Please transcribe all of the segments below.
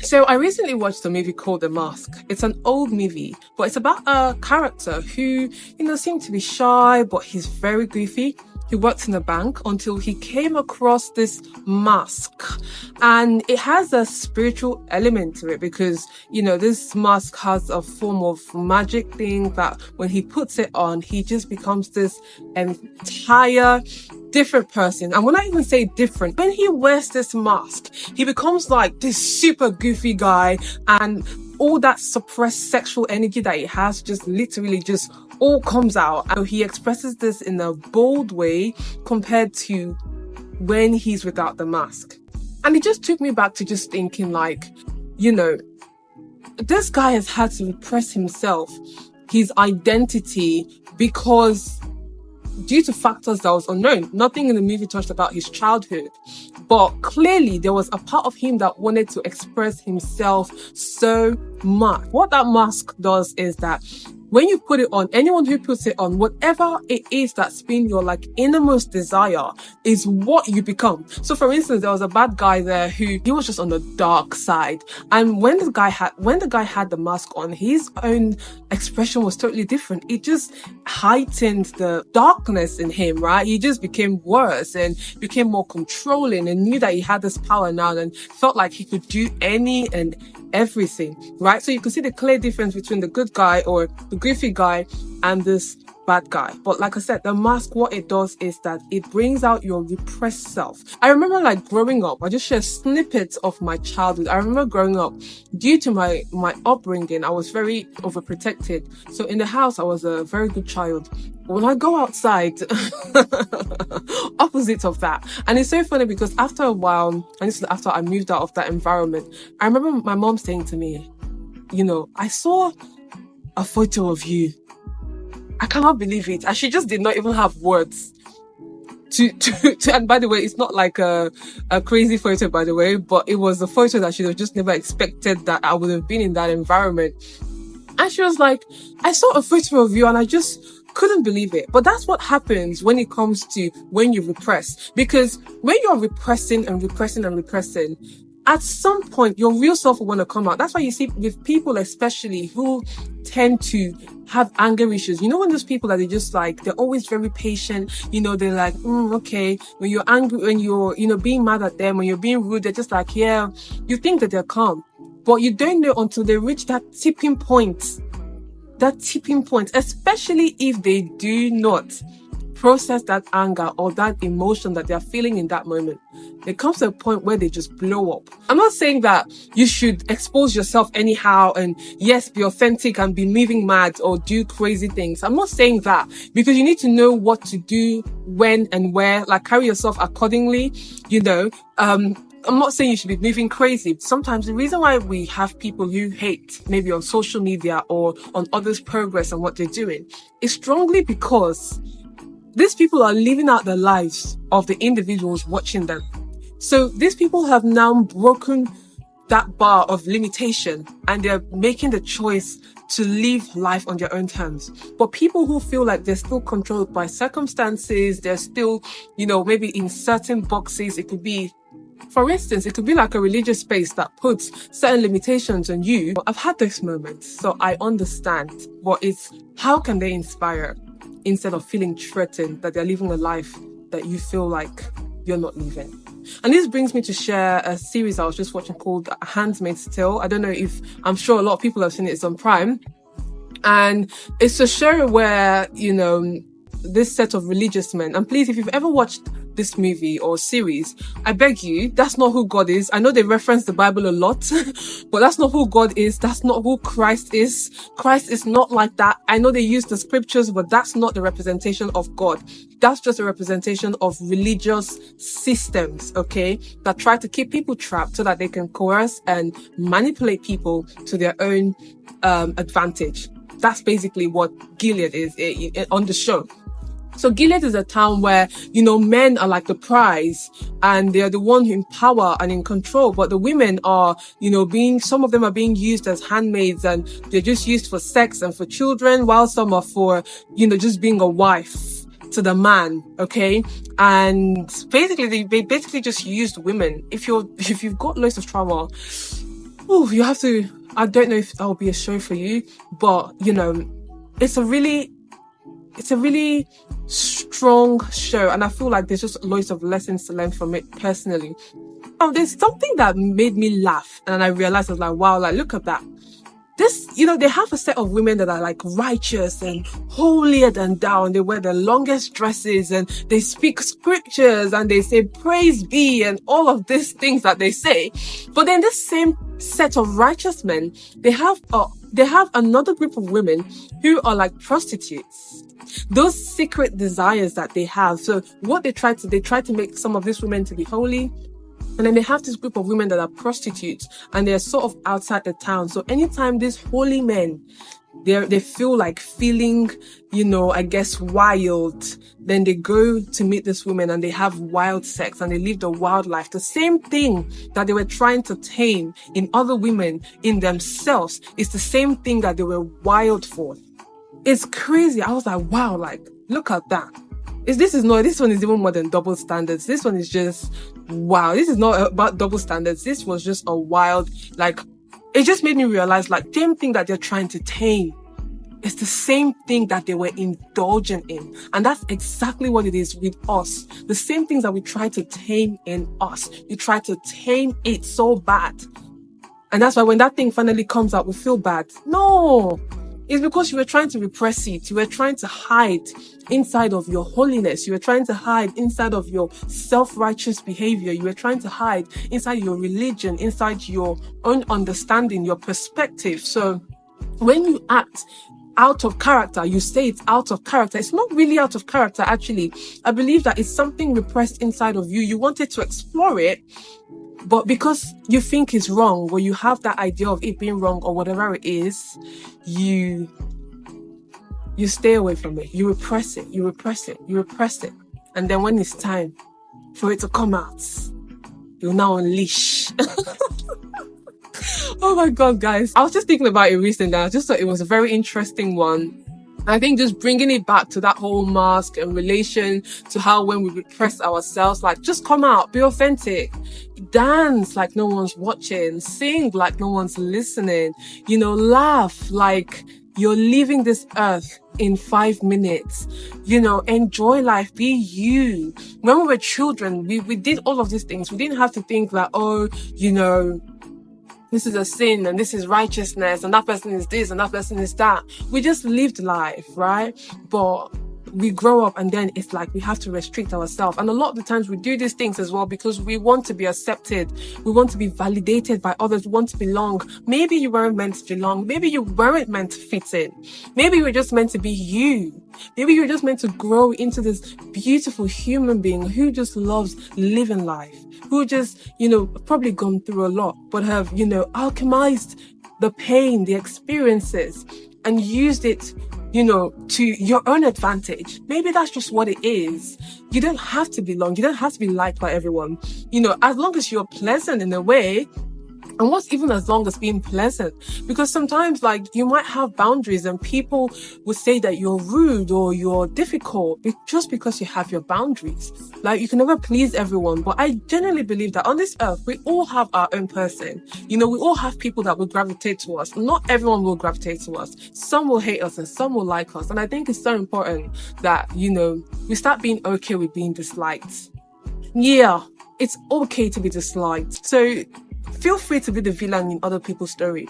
So I recently watched a movie called The Mask. It's an old movie, but it's about a character who, seemed to be shy, but he's very goofy. He worked in a bank until he came across this mask. And it has a spiritual element to it because, this mask has a form of magic thing that when he puts it on, he just becomes this entire different person. And when I even say different, when he wears this mask, he becomes like this super goofy guy, and all that suppressed sexual energy that he has just literally just all comes out. And he expresses this in a bold way compared to when he's without the mask. And it just took me back to just thinking like, this guy has had to repress himself, his identity, because due to factors that was unknown. Nothing in the movie touched about his childhood, but clearly there was a part of him that wanted to express himself so much. What that mask does is that when you put it on, anyone who puts it on, whatever it is that's been your innermost desire is what you become. So for instance, there was a bad guy there he was just on the dark side. And when the guy had the mask on, his own expression was totally different. It just heightened the darkness in him, right? He just became worse and became more controlling and knew that he had this power now and felt like he could do any and everything, right? So you can see the clear difference between the good guy or the goofy guy and this bad guy. But like I said, the mask, what it does is that it brings out your repressed self. I remember growing up, I just share snippets of my childhood. I remember growing up, due to my upbringing, I was very overprotected. So in the house, I was a very good child. When I go outside, opposite of that. And it's so funny because after a while, and this is after I moved out of that environment, I remember my mom saying to me, I saw a photo of you. I cannot believe it. And she just did not even have words to and by the way, it's not like a crazy photo, by the way, but it was a photo that she just never expected that I would have been in that environment. And she was like, I saw a photo of you and I just couldn't believe it. But that's what happens when it comes to when you repress. Because when you're repressing and repressing and repressing, at some point, your real self will want to come out. That's why you see with people, especially who tend to have anger issues. When those people that they're always very patient. They're like, okay. When you're angry, when you're, being mad at them, when you're being rude, they're just like, yeah, you think that they're calm. But you don't know until they reach that tipping point, especially if they do not process that anger or that emotion that they're feeling in that moment. It comes to a point where they just blow up. I'm not saying that you should expose yourself anyhow and yes, be authentic and be moving mad or do crazy things. I'm not saying that, because you need to know what to do, when and where, carry yourself accordingly, I'm not saying you should be moving crazy. Sometimes the reason why we have people who hate maybe on social media or on others' progress and what they're doing is strongly because these people are living out the lives of the individuals watching them. So these people have now broken that bar of limitation and they're making the choice to live life on their own terms. But people who feel like they're still controlled by circumstances, they're still, maybe in certain boxes, it could be, for instance, it could be like a religious space that puts certain limitations on you. I've had those moments, so I understand. But it's how can they inspire instead of feeling threatened that they're living a life that you feel like you're not living. And this brings me to share a series I was just watching called Handmaid. I don't know I'm sure a lot of people have seen it. It's on Prime. And it's a show where, this set of religious men, and please, if you've ever watched this movie or series, I beg you, that's not who God is. I know they reference the Bible a lot, but that's not who God is. That's not who Christ is. Christ is not like that. I know they use the scriptures, but that's not the representation of God. That's just a representation of religious systems, okay, that try to keep people trapped so that they can coerce and manipulate people to their own advantage. That's basically what Gilead is on the show. So Gilead is a town where, men are like the prize and they're the one in power and in control. But the women are, some of them are being used as handmaids and they're just used for sex and for children, while some are for, just being a wife to the man. Okay. And basically, they basically just used women. If you've got loads of trauma, oh, you have to, I don't know if that'll be a show for you, but you know, it's a really strong show, and I feel like there's just loads of lessons to learn from it personally. Oh, there's something that made me laugh, and I realized, I was like, wow, like look at that. This, you know, they have a set of women that are like righteous and holier than thou, and they wear the longest dresses and they speak scriptures and they say praise be and all of these things that they say. But then this same set of righteous men, they have another group of women who are like prostitutes. Those secret desires that they have. So what they try to make some of these women to be holy. And then they have this group of women that are prostitutes, and they're sort of outside the town. So anytime these holy men, they feel like feeling, you know, I guess wild, then they go to meet this woman and they have wild sex and they live the wild life. The same thing that they were trying to tame in other women, in themselves, is the same thing that they were wild for. It's crazy. I was like, wow, like, look at that. This one is even more than double standards. This one is just, wow, this is not about double standards. This was just a wild, like, it just made me realize, like, same thing that they're trying to tame, it's the same thing that they were indulging in. And that's exactly what it is with us. The same things that we try to tame in us. You try to tame it so bad. And that's why when that thing finally comes out, we feel bad. No. It's because you were trying to repress it. You were trying to hide inside of your holiness. You were trying to hide inside of your self-righteous behavior. You were trying to hide inside your religion, inside your own understanding, your perspective. So when you act out of character, you say it's out of character. It's not really out of character, actually. I believe that it's something repressed inside of you. You wanted to explore it, but because you think it's wrong, or you have that idea of it being wrong or whatever it is, you stay away from it. You repress it. You repress it. You repress it. And then when it's time for it to come out, you'll now unleash. Oh my God, guys. I was just thinking about it recently. I just thought it was a very interesting one. I think just bringing it back to that whole mask and relation to how when we repress ourselves, like, just come out, be authentic, dance like no one's watching, sing like no one's listening, you know, laugh like you're leaving this earth in 5 minutes, you know, enjoy life, be you. When we were children, we did all of these things. We didn't have to think that, oh, you know, this is a sin and this is righteousness and that person is this and that person is that. We just lived life, right? But we grow up and then it's like we have to restrict ourselves. And a lot of the times we do these things as well because we want to be accepted. We want to be validated by others. We want to belong. Maybe you weren't meant to belong. Maybe you weren't meant to fit in. Maybe you were just meant to be you. Maybe you're just meant to grow into this beautiful human being who just loves living life, who just, you know, probably gone through a lot, but have, you know, alchemized the pain, the experiences, and used it, you know, to your own advantage. Maybe that's just what it is. You don't have to belong. You don't have to be liked by everyone. You know, as long as you're pleasant in a way. And what's even as long as being pleasant? Because sometimes, like, you might have boundaries and people would say that you're rude or you're difficult just because you have your boundaries. Like, you can never please everyone. But I genuinely believe that on this earth, we all have our own person. You know, we all have people that will gravitate to us. Not everyone will gravitate to us. Some will hate us and some will like us. And I think it's so important that, you know, we start being okay with being disliked. Yeah, it's okay to be disliked. So feel free to be the villain in other people's story.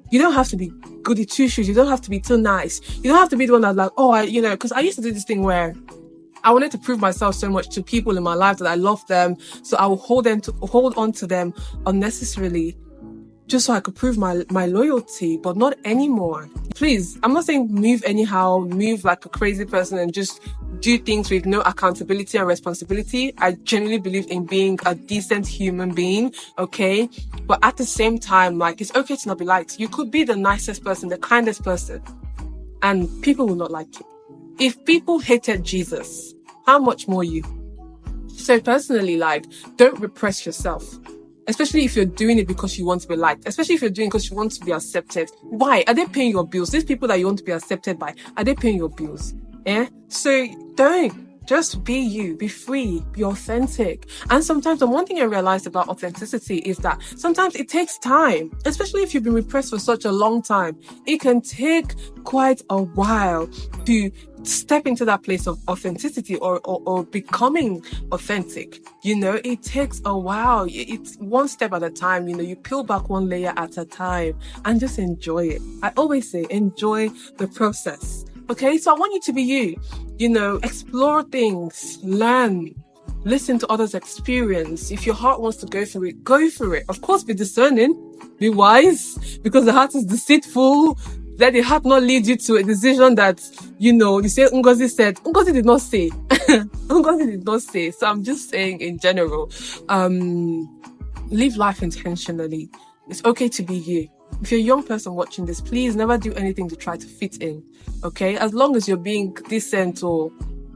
You don't have to be goody two shoes. You don't have to be too nice. You don't have to be the one that's like, oh, you know, because I used to do this thing where I wanted to prove myself so much to people in my life that I love them. So I will hold on to them unnecessarily just so I could prove my loyalty, but not anymore. Please, I'm not saying move anyhow, move like a crazy person and just do things with no accountability and responsibility. I genuinely believe in being a decent human being, okay? But at the same time, like, it's okay to not be liked. You could be the nicest person, the kindest person, and people will not like you. If people hated Jesus, how much more you? So personally, like, don't repress yourself. Especially if you're doing it because you want to be liked. Especially if you're doing it because you want to be accepted. Why? Are they paying your bills? These people that you want to be accepted by, are they paying your bills? Yeah? So don't. Just be you, be free, be authentic. And sometimes the one thing I realized about authenticity is that sometimes it takes time, especially if you've been repressed for such a long time. It can take quite a while to step into that place of authenticity or becoming authentic. You know, it takes a while. It's one step at a time. You know, you peel back one layer at a time and just enjoy it. I always say, enjoy the process. Okay, so I want you to be you. You know, explore things, learn, listen to others' experience. If your heart wants to go for it, go for it. Of course, be discerning, be wise, because the heart is deceitful. Let the heart not lead you to a decision that, you know, you say Ngozi said. Ngozi did not say. Ngozi did not say. So I'm just saying in general, live life intentionally. It's okay to be you. If you're a young person watching this, please never do anything to try to fit in. Okay? As long as you're being decent, or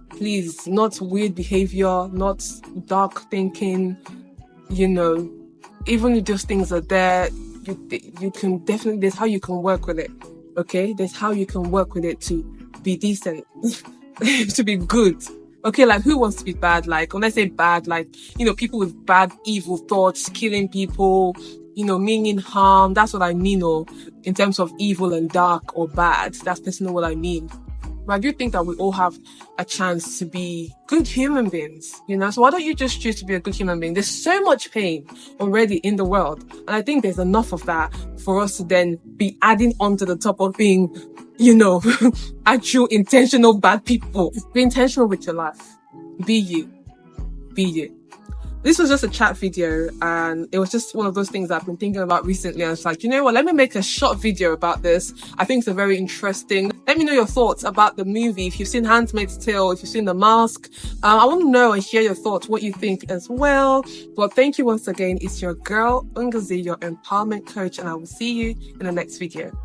please, not weird behavior, not dark thinking, you know, even if those things are there, you can definitely, there's how you can work with it. Okay? There's how you can work with it to be decent, to be good. Okay, like who wants to be bad? Like, when I say bad, like, you know, people with bad, evil thoughts, killing people, you know, meaning harm. That's what I mean, or in terms of evil and dark or bad. That's personally what I mean. But I do think that we all have a chance to be good human beings, you know? So why don't you just choose to be a good human being? There's so much pain already in the world. And I think there's enough of that for us to then be adding on to the top of being, you know, actual intentional bad people. Be intentional with your life. Be you. Be you. This was just a chat video, and it was just one of those things I've been thinking about recently. I was like, you know what, let me make a short video about this. I think it's a very interesting. Let me know your thoughts about the movie. If you've seen Handmaid's Tale, if you've seen The Mask, I want to know and hear your thoughts, what you think as well. But thank you once again. It's your girl, Ngozi, your empowerment coach, and I will see you in the next video.